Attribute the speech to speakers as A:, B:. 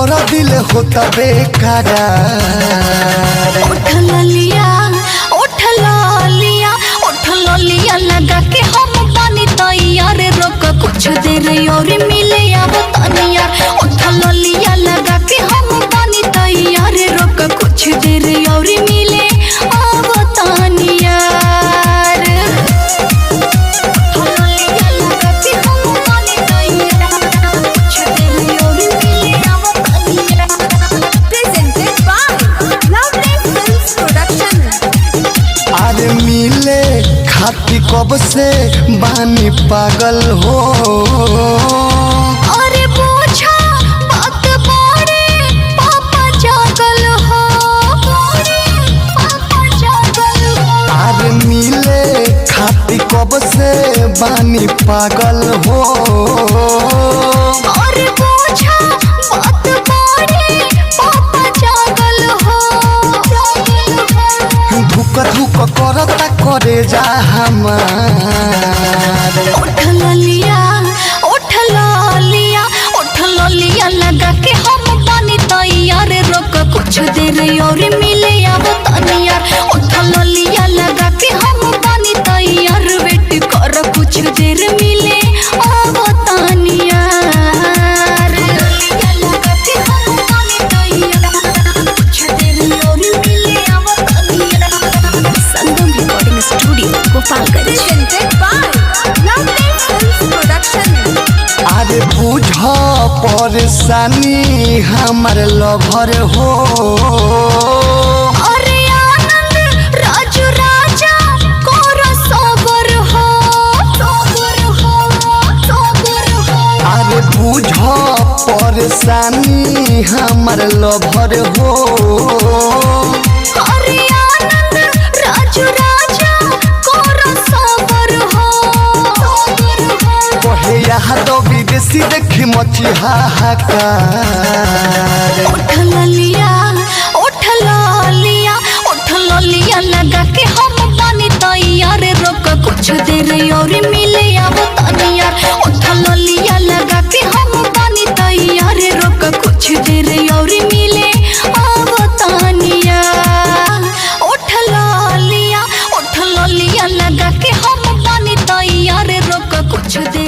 A: दर दिल होता बेकरार।
B: उठ लिया लगा के हम पानी तैयार रोक कुछ देर और मिले अब तनियार। उठ लिया लगा के हम पानी तैयार रोक कुछ देर और मिले अब तनियार।
A: अरे मिले खाती कब से बानी पागल हो।
B: अरे पूछा बात बड़े पापा जागल हो।
A: अरे मिले खाती कब से बानी पागल हो।
B: अरे पूछा बात बड़े पापा जागल हो।
A: धुक धुक करता करे जा हमार।
B: उठ लिया लगा के हम पानी तैयार रोक कुछ देर और मिले अब तनियार। उठ लिया लगा के हम पानी तैयार वेट कर कुछ देर मिले अब तनियार। संगम रिकॉर्डिंग स्टूडियो गोपालगंज।
A: अरे बुझ परेशानी हमार लभर हो।
B: अरे आनंद राजू राजा कोरा सबर हो।
A: अरे बुझ परेशानी हमार लभर हो।
B: अरे आनंद राजू राजा कोरा सबर हो।
A: कहे यहाँ तो विदेशी देखी मची हाहाकार।
B: उठ लिया लगा के हम पानी तैयार रोक कुछ देर और मिले अब तनियार। उठ लिया लगा के हम पानी तैयार रोक कुछ देर और मिले अब तनियार। उठ लिया लगा के हम पानी तैयार रोक कुछ देर